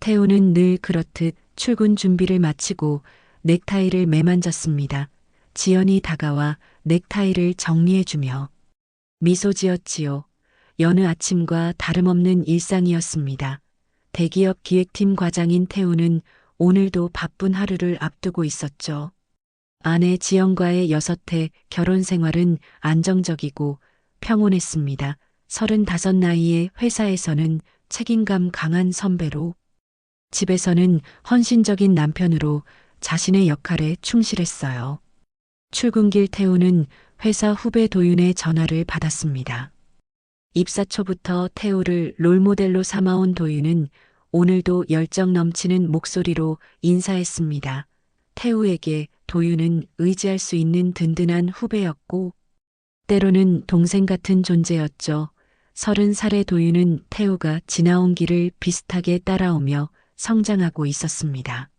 태우는 늘 그렇듯 출근 준비를 마치고 넥타이를 매만졌습니다. 지연이 다가와 넥타이를 정리해주며 미소 지었지요. 여느 아침과 다름없는 일상이었습니다. 대기업 기획팀 과장인 태우는 오늘도 바쁜 하루를 앞두고 있었죠. 아내 지연과의 6해 결혼 생활은 안정적이고 평온했습니다. 35 나이에 회사에서는 책임감 강한 선배로, 집에서는 헌신적인 남편으로 자신의 역할에 충실했어요. 출근길 태우는 회사 후배 도윤의 전화를 받았습니다. 입사 초부터 태우를 롤모델로 삼아온 도윤은 오늘도 열정 넘치는 목소리로 인사했습니다. 태우에게 도윤은 의지할 수 있는 든든한 후배였고 때로는 동생 같은 존재였죠. 30살의 도윤은 태우가 지나온 길을 비슷하게 따라오며 성장하고 있었습니다.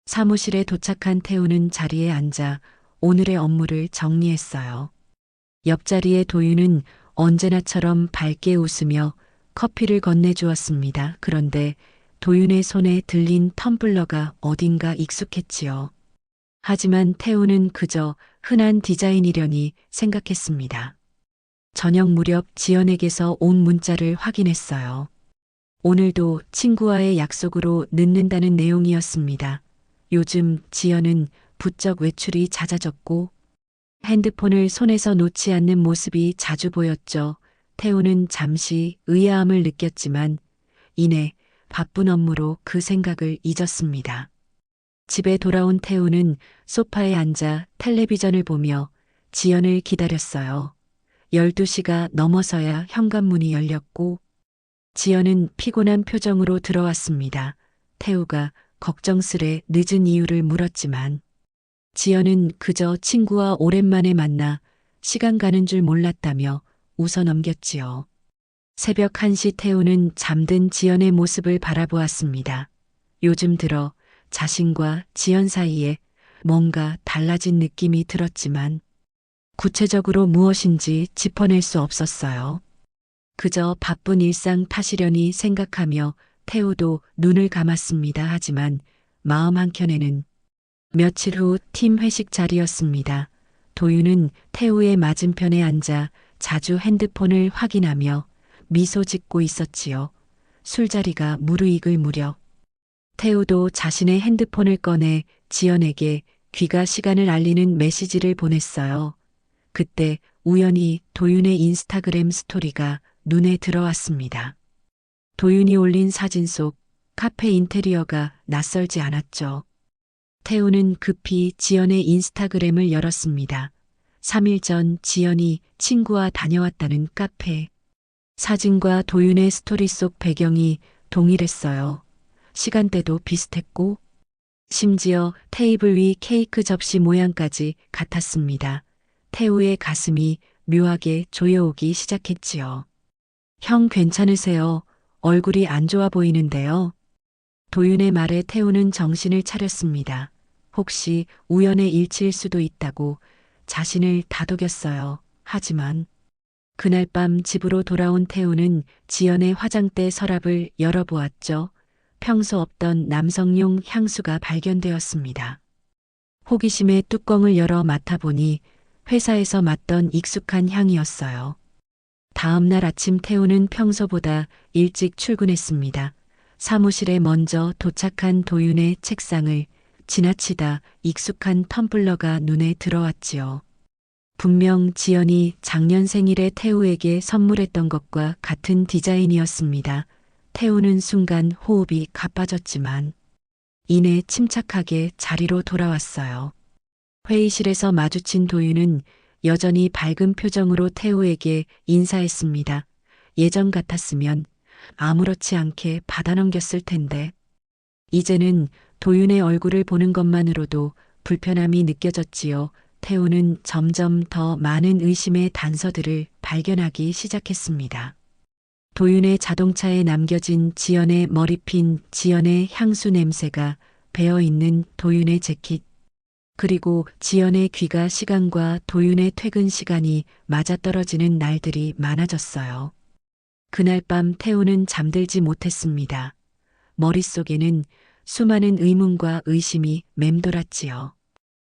사무실에 도착한 태우는 자리에 앉아 오늘의 업무를 정리했어요. 옆자리의 도윤은 언제나처럼 밝게 웃으며 커피를 건네주었습니다. 그런데 도윤의 손에 들린 텀블러가 어딘가 익숙했지요. 하지만 태우는 그저 흔한 디자인이려니 생각했습니다. 저녁 무렵 지연에게서 온 문자를 확인했어요. 오늘도 친구와의 약속으로 늦는다는 내용이었습니다. 요즘 지연은 부쩍 외출이 잦아졌고 핸드폰을 손에서 놓지 않는 모습이 자주 보였죠. 태우는 잠시 의아함을 느꼈지만 이내 바쁜 업무로 그 생각을 잊었습니다. 집에 돌아온 태우는 소파에 앉아 텔레비전을 보며 지연을 기다렸어요. 12시가 넘어서야 현관문이 열렸고 지연은 피곤한 표정으로 들어왔습니다. 태우가 걱정스레 늦은 이유를 물었지만 지연은 그저 친구와 오랜만에 만나 시간 가는 줄 몰랐다며 웃어 넘겼지요. 새벽 1시 태우는 잠든 지연의 모습을 바라보았습니다. 요즘 들어 자신과 지연 사이에 뭔가 달라진 느낌이 들었지만 구체적으로 무엇인지 짚어낼 수 없었어요. 그저 바쁜 일상 탓이려니 생각하며 태우도 눈을 감았습니다. 하지만 마음 한켠에는 며칠 후 팀 회식 자리였습니다. 도윤은 태우의 맞은편에 앉아 자주 핸드폰을 확인하며 미소 짓고 있었지요. 술자리가 무르익을 무렵 태우도 자신의 핸드폰을 꺼내 지연에게 귀가 시간을 알리는 메시지를 보냈어요. 그때 우연히 도윤의 인스타그램 스토리가 눈에 들어왔습니다. 도윤이 올린 사진 속 카페 인테리어가 낯설지 않았죠. 태우는 급히 지연의 인스타그램을 열었습니다. 3일 전 지연이 친구와 다녀왔다는 카페. 사진과 도윤의 스토리 속 배경이 동일했어요. 시간대도 비슷했고 심지어 테이블 위 케이크 접시 모양까지 같았습니다. 태우의 가슴이 묘하게 조여오기 시작했지요. 형 괜찮으세요? 얼굴이 안 좋아 보이는데요. 도윤의 말에 태우는 정신을 차렸습니다. 혹시 우연의 일치일 수도 있다고 자신을 다독였어요. 하지만 그날 밤 집으로 돌아온 태우는 지연의 화장대 서랍을 열어보았죠. 평소 없던 남성용 향수가 발견되었습니다. 호기심에 뚜껑을 열어 맡아보니 회사에서 맡던 익숙한 향이었어요. 다음 날 아침 태우는 평소보다 일찍 출근했습니다. 사무실에 먼저 도착한 도윤의 책상을 지나치다 익숙한 텀블러가 눈에 들어왔지요. 분명 지연이 작년 생일에 태우에게 선물했던 것과 같은 디자인이었습니다. 태우는 순간 호흡이 가빠졌지만 이내 침착하게 자리로 돌아왔어요. 회의실에서 마주친 도윤은 여전히 밝은 표정으로 태우에게 인사했습니다. 예전 같았으면 아무렇지 않게 받아넘겼을 텐데 이제는 도윤의 얼굴을 보는 것만으로도 불편함이 느껴졌지요. 태우는 점점 더 많은 의심의 단서들을 발견하기 시작했습니다. 도윤의 자동차에 남겨진 지연의 머리핀, 지연의 향수 냄새가 배어있는 도윤의 재킷, 그리고 지연의 귀가 시간과 도윤의 퇴근 시간이 맞아떨어지는 날들이 많아졌어요. 그날 밤 태우는 잠들지 못했습니다. 머릿속에는 수많은 의문과 의심이 맴돌았지요.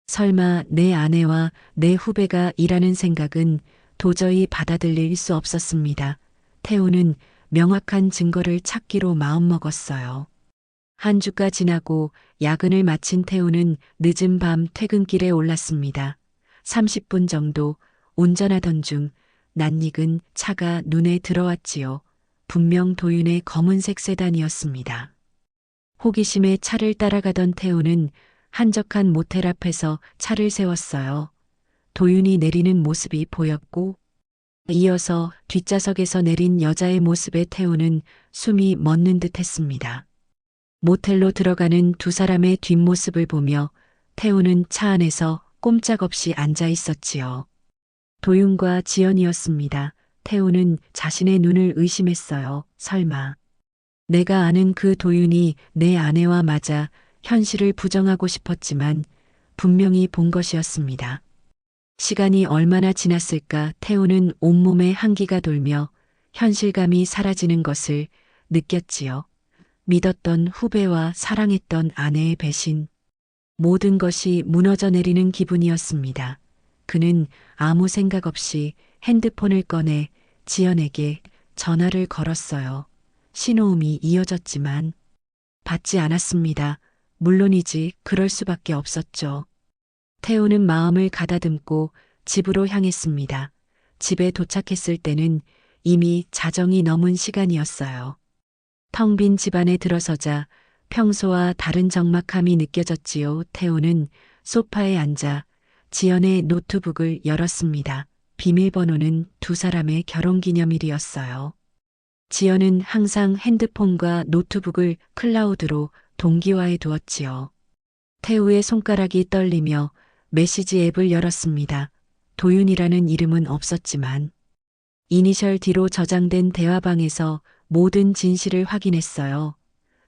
설마 내 아내와 내 후배가 일하는 생각은 도저히 받아들일 수 없었습니다. 태우는 명확한 증거를 찾기로 마음먹었어요. 한 주가 지나고 야근을 마친 태우는 늦은 밤 퇴근길에 올랐습니다. 30분 정도 운전하던 중 낯익은 차가 눈에 들어왔지요. 분명 도윤의 검은색 세단이었습니다. 호기심에 차를 따라가던 태우는 한적한 모텔 앞에서 차를 세웠어요. 도윤이 내리는 모습이 보였고 이어서 뒷좌석에서 내린 여자의 모습에 태우는 숨이 멎는 듯 했습니다. 모텔로 들어가는 두 사람의 뒷모습을 보며 태우는 차 안에서 꼼짝없이 앉아 있었지요. 도윤과 지연이었습니다. 태우는 자신의 눈을 의심했어요. 설마 내가 아는 그 도윤이 내 아내와 맞아 현실을 부정하고 싶었지만 분명히 본 것이었습니다. 시간이 얼마나 지났을까 태우는 온몸에 한기가 돌며 현실감이 사라지는 것을 느꼈지요. 믿었던 후배와 사랑했던 아내의 배신. 모든 것이 무너져 내리는 기분이었습니다. 그는 아무 생각 없이 핸드폰을 꺼내 지연에게 전화를 걸었어요. 신호음이 이어졌지만 받지 않았습니다. 물론이지 그럴 수밖에 없었죠. 태우는 마음을 가다듬고 집으로 향했습니다. 집에 도착했을 때는 이미 자정이 넘은 시간이었어요. 텅 빈 집안에 들어서자 평소와 다른 적막함이 느껴졌지요. 태우는 소파에 앉아 지연의 노트북을 열었습니다. 비밀번호는 두 사람의 결혼기념일이었어요. 지연은 항상 핸드폰과 노트북을 클라우드로 동기화해 두었지요. 태우의 손가락이 떨리며 메시지 앱을 열었습니다. 도윤이라는 이름은 없었지만 이니셜 D로 저장된 대화방에서 모든 진실을 확인했어요.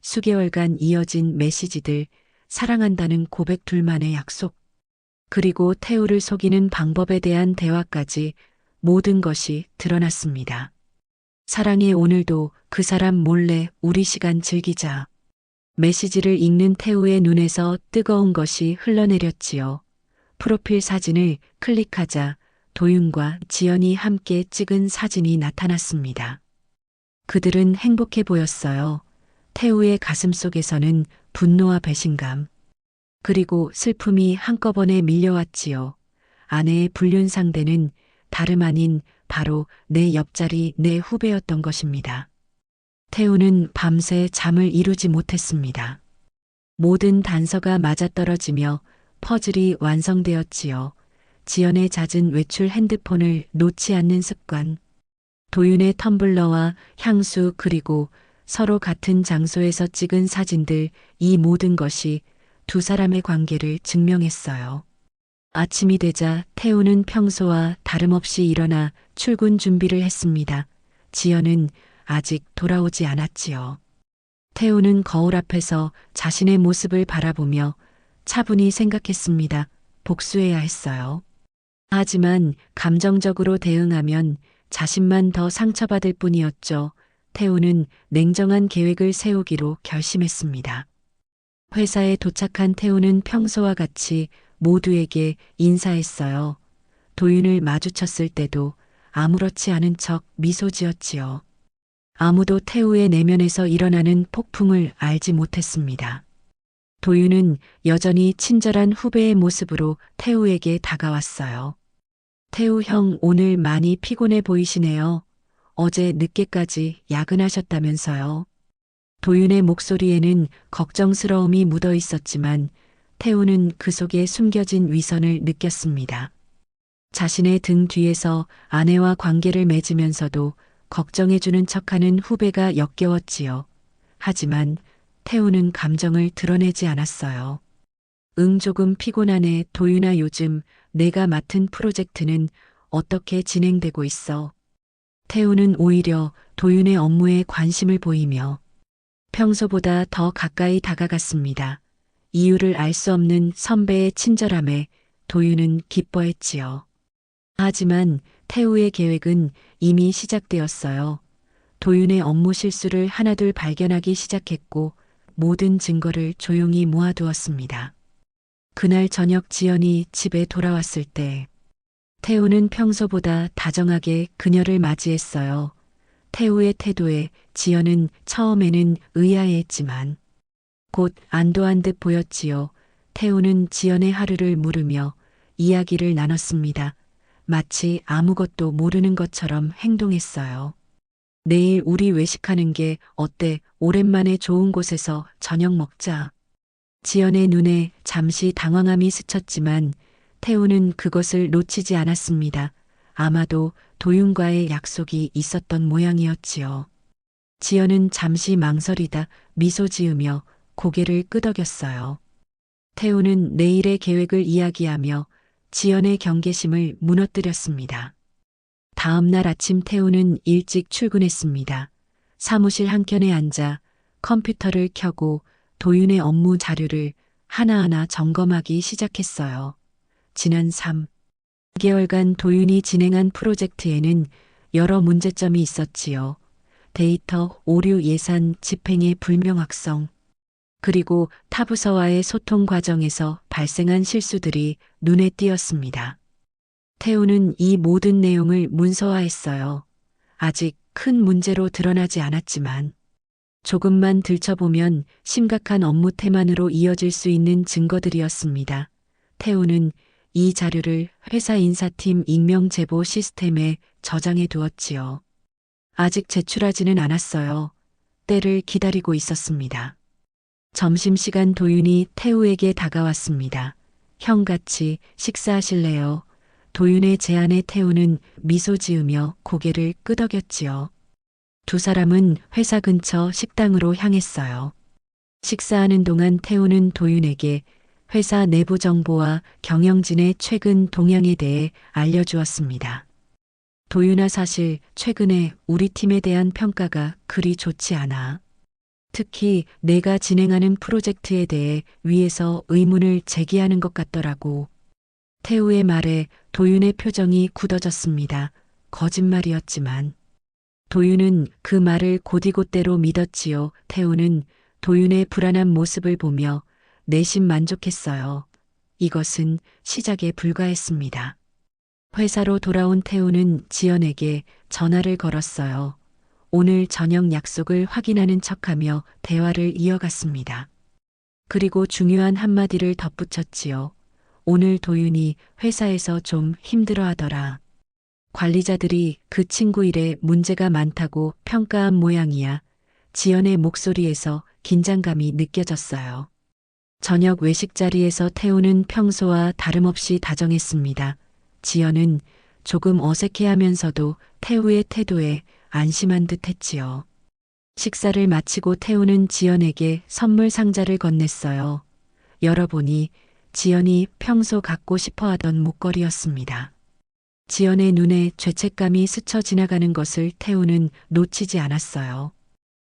수개월간 이어진 메시지들, 사랑한다는 고백 둘만의 약속, 그리고 태우를 속이는 방법에 대한 대화까지 모든 것이 드러났습니다. 사랑해 오늘도 그 사람 몰래 우리 시간 즐기자. 메시지를 읽는 태우의 눈에서 뜨거운 것이 흘러내렸지요. 프로필 사진을 클릭하자 도윤과 지연이 함께 찍은 사진이 나타났습니다. 그들은 행복해 보였어요. 태우의 가슴 속에서는 분노와 배신감, 그리고 슬픔이 한꺼번에 밀려왔지요. 아내의 불륜 상대는 다름 아닌 바로 내 옆자리 내 후배였던 것입니다. 태우는 밤새 잠을 이루지 못했습니다. 모든 단서가 맞아떨어지며 퍼즐이 완성되었지요. 지연의 잦은 외출 핸드폰을 놓지 않는 습관, 도윤의 텀블러와 향수 그리고 서로 같은 장소에서 찍은 사진들, 이 모든 것이 두 사람의 관계를 증명했어요. 아침이 되자 태우는 평소와 다름없이 일어나 출근 준비를 했습니다. 지연은 아직 돌아오지 않았지요. 태우는 거울 앞에서 자신의 모습을 바라보며 차분히 생각했습니다. 복수해야 했어요. 하지만 감정적으로 대응하면 자신만 더 상처받을 뿐이었죠. 태우는 냉정한 계획을 세우기로 결심했습니다. 회사에 도착한 태우는 평소와 같이 모두에게 인사했어요. 도윤을 마주쳤을 때도 아무렇지 않은 척 미소 지었지요. 아무도 태우의 내면에서 일어나는 폭풍을 알지 못했습니다. 도윤은 여전히 친절한 후배의 모습으로 태우에게 다가왔어요. 태우 형 오늘 많이 피곤해 보이시네요. 어제 늦게까지 야근하셨다면서요. 도윤의 목소리에는 걱정스러움이 묻어 있었지만 태우는 그 속에 숨겨진 위선을 느꼈습니다. 자신의 등 뒤에서 아내와 관계를 맺으면서도 걱정해주는 척하는 후배가 역겨웠지요. 하지만 태우는 감정을 드러내지 않았어요. 조금 피곤하네. 도윤아, 요즘 내가 맡은 프로젝트는 어떻게 진행되고 있어? 태우는 오히려 도윤의 업무에 관심을 보이며 평소보다 더 가까이 다가갔습니다. 이유를 알 수 없는 선배의 친절함에 도윤은 기뻐했지요. 하지만 태우의 계획은 이미 시작되었어요. 도윤의 업무 실수를 하나둘 발견하기 시작했고 모든 증거를 조용히 모아두었습니다. 그날 저녁 지연이 집에 돌아왔을 때 태우는 평소보다 다정하게 그녀를 맞이했어요. 태우의 태도에 지연은 처음에는 의아해했지만 곧 안도한 듯 보였지요. 태우는 지연의 하루를 물으며 이야기를 나눴습니다. 마치 아무것도 모르는 것처럼 행동했어요. 내일 우리 외식하는 게 어때? 오랜만에 좋은 곳에서 저녁 먹자. 지연의 눈에 잠시 당황함이 스쳤지만 태우는 그것을 놓치지 않았습니다. 아마도 도윤과의 약속이 있었던 모양이었지요. 지연은 잠시 망설이다 미소 지으며 고개를 끄덕였어요. 태우는 내일의 계획을 이야기하며 지연의 경계심을 무너뜨렸습니다. 다음 날 아침 태우는 일찍 출근했습니다. 사무실 한켠에 앉아 컴퓨터를 켜고 도윤의 업무 자료를 하나하나 점검하기 시작했어요. 지난 3개월간 도윤이 진행한 프로젝트에는 여러 문제점이 있었지요. 데이터 오류 예산 집행의 불명확성, 그리고 타부서와의 소통 과정에서 발생한 실수들이 눈에 띄었습니다. 태우는 이 모든 내용을 문서화했어요. 아직 큰 문제로 드러나지 않았지만 조금만 들춰보면 심각한 업무 태만으로 이어질 수 있는 증거들이었습니다. 태우는 이 자료를 회사 인사팀 익명 제보 시스템에 저장해 두었지요. 아직 제출하지는 않았어요. 때를 기다리고 있었습니다. 점심시간 도윤이 태우에게 다가왔습니다. 형 같이 식사하실래요? 도윤의 제안에 태우는 미소 지으며 고개를 끄덕였지요. 두 사람은 회사 근처 식당으로 향했어요. 식사하는 동안 태우는 도윤에게 회사 내부 정보와 경영진의 최근 동향에 대해 알려주었습니다. 도윤아, 사실 최근에 우리 팀에 대한 평가가 그리 좋지 않아. 특히 내가 진행하는 프로젝트에 대해 위에서 의문을 제기하는 것 같더라고. 태우의 말에 도윤의 표정이 굳어졌습니다. 거짓말이었지만 도윤은 그 말을 곧이곧대로 믿었지요. 태우는 도윤의 불안한 모습을 보며 내심 만족했어요. 이것은 시작에 불과했습니다. 회사로 돌아온 태우는 지연에게 전화를 걸었어요. 오늘 저녁 약속을 확인하는 척하며 대화를 이어갔습니다. 그리고 중요한 한마디를 덧붙였지요. 오늘 도윤이 회사에서 좀 힘들어하더라. 관리자들이 그 친구 일에 문제가 많다고 평가한 모양이야. 지연의 목소리에서 긴장감이 느껴졌어요. 저녁 외식 자리에서 태우는 평소와 다름없이 다정했습니다. 지연은 조금 어색해하면서도 태우의 태도에 안심한 듯 했지요. 식사를 마치고 태우는 지연에게 선물 상자를 건넸어요. 열어보니 지연이 평소 갖고 싶어 하던 목걸이였습니다. 지연의 눈에 죄책감이 스쳐 지나가는 것을 태우는 놓치지 않았어요.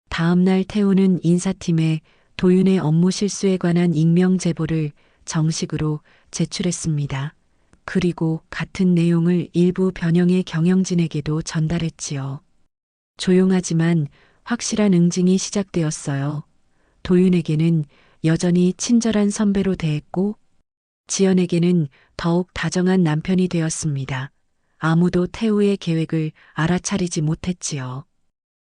다음 날 태우는 인사팀에 도윤의 업무 실수에 관한 익명 제보를 정식으로 제출했습니다. 그리고 같은 내용을 일부 변형의 경영진에게도 전달했지요. 조용하지만 확실한 응징이 시작되었어요. 도윤에게는 여전히 친절한 선배로 대했고 지연에게는 더욱 다정한 남편이 되었습니다. 아무도 태우의 계획을 알아차리지 못했지요.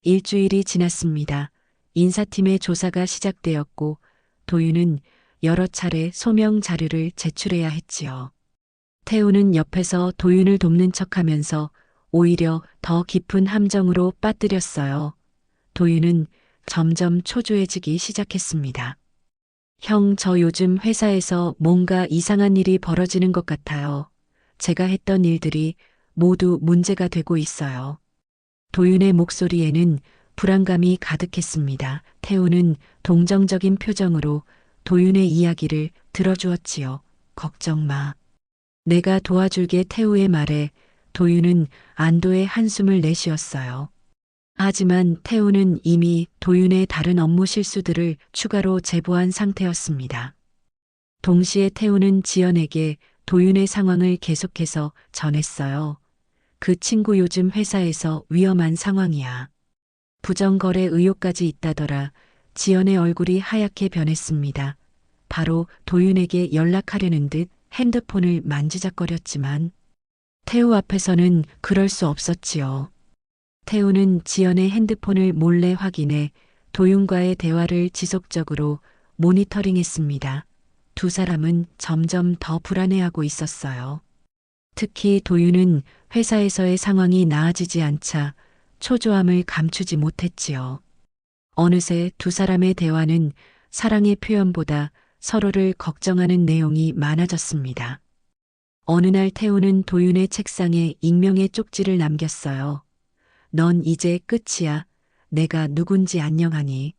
일주일이 지났습니다. 인사팀의 조사가 시작되었고 도윤은 여러 차례 소명 자료를 제출해야 했지요. 태우는 옆에서 도윤을 돕는 척하면서 오히려 더 깊은 함정으로 빠뜨렸어요. 도윤은 점점 초조해지기 시작했습니다. 형, 저 요즘 회사에서 뭔가 이상한 일이 벌어지는 것 같아요. 제가 했던 일들이 모두 문제가 되고 있어요. 도윤의 목소리에는 불안감이 가득했습니다. 태우는 동정적인 표정으로 도윤의 이야기를 들어주었지요. 걱정 마. 내가 도와줄게. 태우의 말에 도윤은 안도의 한숨을 내쉬었어요. 하지만 태우는 이미 도윤의 다른 업무 실수들을 추가로 제보한 상태였습니다. 동시에 태우는 지연에게 도윤의 상황을 계속해서 전했어요. 그 친구 요즘 회사에서 위험한 상황이야. 부정거래 의혹까지 있다더라. 지연의 얼굴이 하얗게 변했습니다. 바로 도윤에게 연락하려는 듯 핸드폰을 만지작거렸지만 태우 앞에서는 그럴 수 없었지요. 태우는 지연의 핸드폰을 몰래 확인해 도윤과의 대화를 지속적으로 모니터링했습니다. 두 사람은 점점 더 불안해하고 있었어요. 특히 도윤은 회사에서의 상황이 나아지지 않자 초조함을 감추지 못했지요. 어느새 두 사람의 대화는 사랑의 표현보다 서로를 걱정하는 내용이 많아졌습니다. 어느 날 태우는 도윤의 책상에 익명의 쪽지를 남겼어요. 넌 이제 끝이야. 내가 누군지 안녕하니.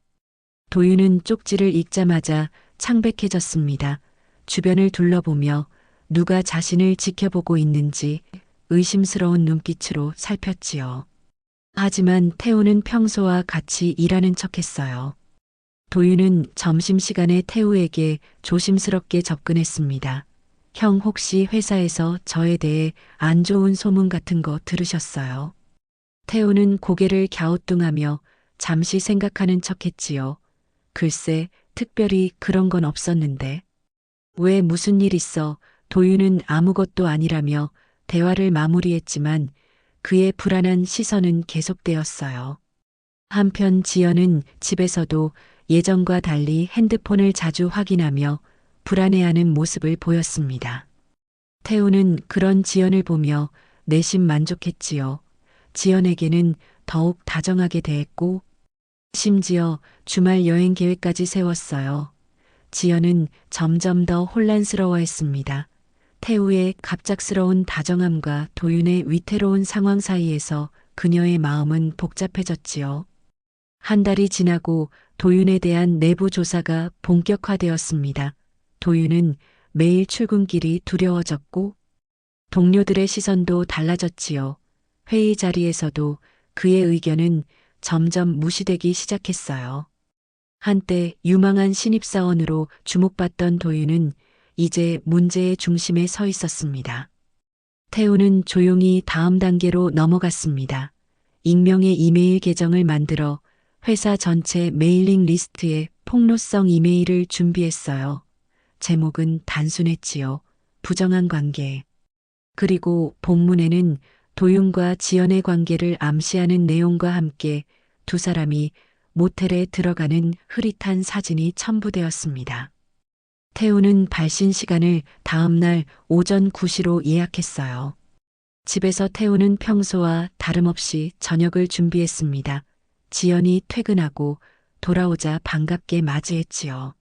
도윤은 쪽지를 읽자마자 창백해졌습니다. 주변을 둘러보며 누가 자신을 지켜보고 있는지 의심스러운 눈빛으로 살폈지요. 하지만 태우는 평소와 같이 일하는 척했어요. 도윤은 점심시간에 태우에게 조심스럽게 접근했습니다. 형 혹시 회사에서 저에 대해 안 좋은 소문 같은 거 들으셨어요? 태우는 고개를 갸우뚱하며 잠시 생각하는 척했지요. 글쎄, 특별히 그런 건 없었는데. 왜 무슨 일 있어? 도윤은 아무것도 아니라며 대화를 마무리했지만 그의 불안한 시선은 계속되었어요. 한편 지연은 집에서도 예전과 달리 핸드폰을 자주 확인하며 불안해하는 모습을 보였습니다. 태우는 그런 지연을 보며 내심 만족했지요. 지연에게는 더욱 다정하게 대했고 심지어 주말 여행 계획까지 세웠어요. 지연은 점점 더 혼란스러워했습니다. 태우의 갑작스러운 다정함과 도윤의 위태로운 상황 사이에서 그녀의 마음은 복잡해졌지요. 한 달이 지나고 도윤에 대한 내부 조사가 본격화되었습니다. 도윤은 매일 출근길이 두려워졌고 동료들의 시선도 달라졌지요. 회의 자리에서도 그의 의견은 점점 무시되기 시작했어요. 한때 유망한 신입사원으로 주목받던 도윤은 이제 문제의 중심에 서 있었습니다. 태우는 조용히 다음 단계로 넘어갔습니다. 익명의 이메일 계정을 만들어 회사 전체 메일링 리스트에 폭로성 이메일을 준비했어요. 제목은 단순했지요. 부정한 관계. 그리고 본문에는 도윤과 지연의 관계를 암시하는 내용과 함께 두 사람이 모텔에 들어가는 흐릿한 사진이 첨부되었습니다. 태우는 발신 시간을 다음날 오전 9시로 예약했어요. 집에서 태우는 평소와 다름없이 저녁을 준비했습니다. 지연이 퇴근하고 돌아오자 반갑게 맞이했지요.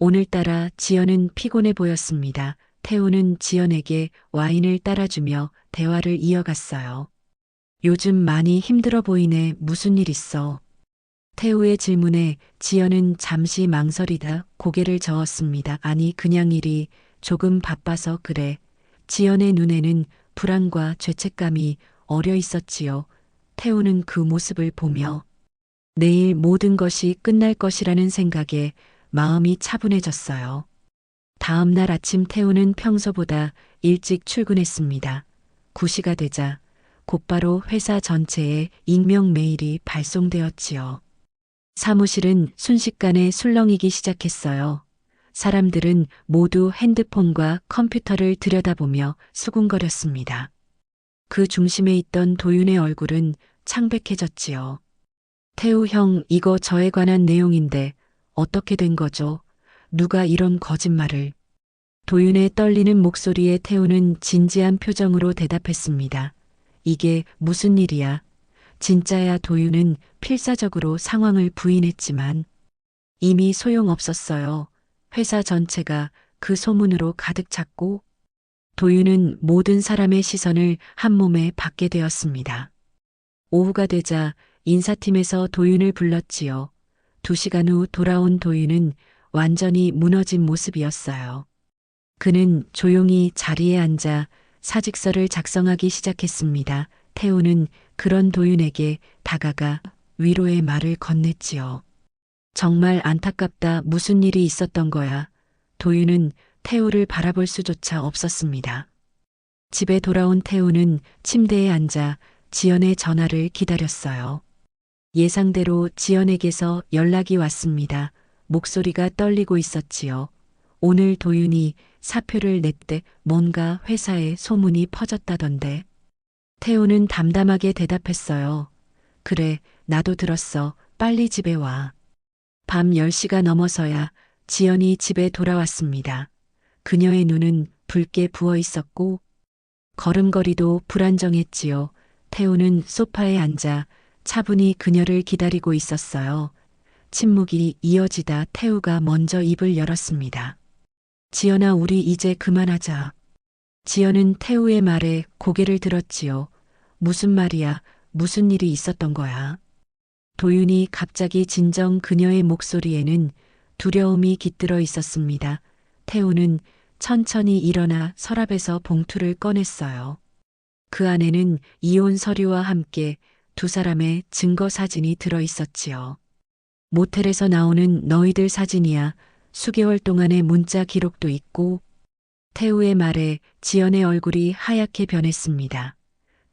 오늘따라 지연은 피곤해 보였습니다. 태우는 지연에게 와인을 따라주며 대화를 이어갔어요. 요즘 많이 힘들어 보이네. 무슨 일 있어? 태우의 질문에 지연은 잠시 망설이다 고개를 저었습니다. 아니, 그냥 일이 조금 바빠서 그래. 지연의 눈에는 불안과 죄책감이 어려 있었지요. 태우는 그 모습을 보며 내일 모든 것이 끝날 것이라는 생각에 마음이 차분해졌어요. 다음 날 아침 태우는 평소보다 일찍 출근했습니다. 9시가 되자 곧바로 회사 전체에 익명 메일이 발송되었지요. 사무실은 순식간에 술렁이기 시작했어요. 사람들은 모두 핸드폰과 컴퓨터를 들여다보며 수군거렸습니다. 그 중심에 있던 도윤의 얼굴은 창백해졌지요. 태우 형, 이거 저에 관한 내용인데 어떻게 된 거죠? 누가 이런 거짓말을? 도윤의 떨리는 목소리에 태우는 진지한 표정으로 대답했습니다. 이게 무슨 일이야? 진짜야. 도윤은 필사적으로 상황을 부인했지만 이미 소용없었어요. 회사 전체가 그 소문으로 가득 찼고 도윤은 모든 사람의 시선을 한몸에 받게 되었습니다. 오후가 되자 인사팀에서 도윤을 불렀지요. 2시간 후 돌아온 도윤은 완전히 무너진 모습이었어요. 그는 조용히 자리에 앉아 사직서를 작성하기 시작했습니다. 태우는 그런 도윤에게 다가가 위로의 말을 건넸지요. 정말 안타깝다. 무슨 일이 있었던 거야? 도윤은 태우를 바라볼 수조차 없었습니다. 집에 돌아온 태우는 침대에 앉아 지연의 전화를 기다렸어요. 예상대로 지연에게서 연락이 왔습니다. 목소리가 떨리고 있었지요. 오늘 도윤이 사표를 냈대. 뭔가 회사에 소문이 퍼졌다던데. 태우는 담담하게 대답했어요. 그래, 나도 들었어. 빨리 집에 와. 밤 10시가 넘어서야 지연이 집에 돌아왔습니다. 그녀의 눈은 붉게 부어 있었고 걸음걸이도 불안정했지요. 태우는 소파에 앉아 차분히 그녀를 기다리고 있었어요. 침묵이 이어지다 태우가 먼저 입을 열었습니다. 지연아, 우리 이제 그만하자. 지연은 태우의 말에 고개를 들었지요. 무슨 말이야? 무슨 일이 있었던 거야? 도윤이 갑자기 진정 그녀의 목소리에는 두려움이 깃들어 있었습니다. 태우는 천천히 일어나 서랍에서 봉투를 꺼냈어요. 그 안에는 이혼 서류와 함께 두 사람의 증거 사진이 들어 있었지요. 모텔에서 나오는 너희들 사진이야. 수개월 동안의 문자 기록도 있고. 태우의 말에 지연의 얼굴이 하얗게 변했습니다.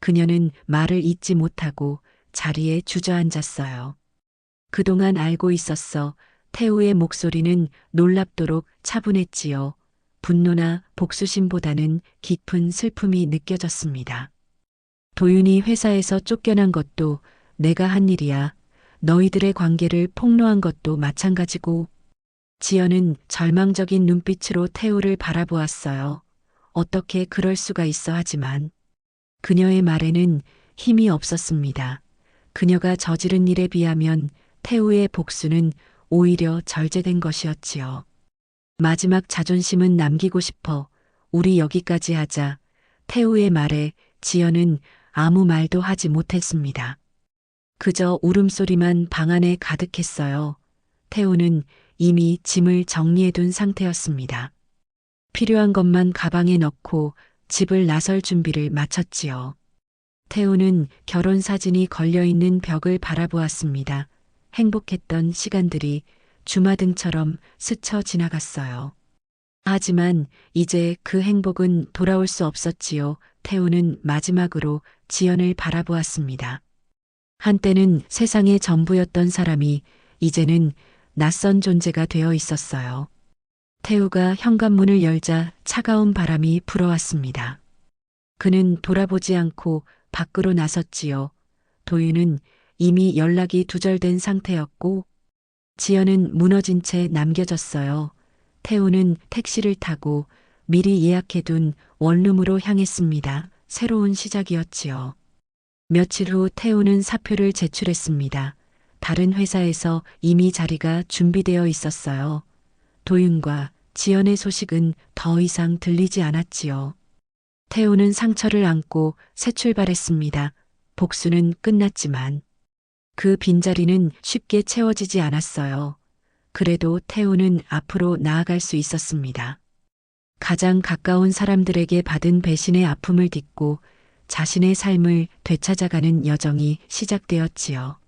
그녀는 말을 잇지 못하고 자리에 주저앉았어요. 그동안 알고 있었어. 태우의 목소리는 놀랍도록 차분했지요. 분노나 복수심보다는 깊은 슬픔이 느껴졌습니다. 도윤이 회사에서 쫓겨난 것도 내가 한 일이야. 너희들의 관계를 폭로한 것도 마찬가지고. 지연은 절망적인 눈빛으로 태우를 바라보았어요. 어떻게 그럴 수가 있어 하지만 그녀의 말에는 힘이 없었습니다. 그녀가 저지른 일에 비하면 태우의 복수는 오히려 절제된 것이었지요. 마지막 자존심은 남기고 싶어. 우리 여기까지 하자. 태우의 말에 지연은 아무 말도 하지 못했습니다. 그저 울음소리만 방 안에 가득했어요. 태우는 이미 짐을 정리해둔 상태였습니다. 필요한 것만 가방에 넣고 집을 나설 준비를 마쳤지요. 태우는 결혼 사진이 걸려있는 벽을 바라보았습니다. 행복했던 시간들이 주마등처럼 스쳐 지나갔어요. 하지만 이제 그 행복은 돌아올 수 없었지요. 태우는 마지막으로 지연을 바라보았습니다. 한때는 세상의 전부였던 사람이 이제는 낯선 존재가 되어 있었어요. 태우가 현관문을 열자 차가운 바람이 불어왔습니다. 그는 돌아보지 않고 밖으로 나섰지요. 도윤은 이미 연락이 두절된 상태였고 지연은 무너진 채 남겨졌어요. 태우는 택시를 타고 미리 예약해둔 원룸으로 향했습니다. 새로운 시작이었지요. 며칠 후 태우는 사표를 제출했습니다. 다른 회사에서 이미 자리가 준비되어 있었어요. 도윤과 지연의 소식은 더 이상 들리지 않았지요. 태우는 상처를 안고 새 출발했습니다. 복수는 끝났지만 그 빈자리는 쉽게 채워지지 않았어요. 그래도 태우는 앞으로 나아갈 수 있었습니다. 가장 가까운 사람들에게 받은 배신의 아픔을 딛고 자신의 삶을 되찾아가는 여정이 시작되었지요.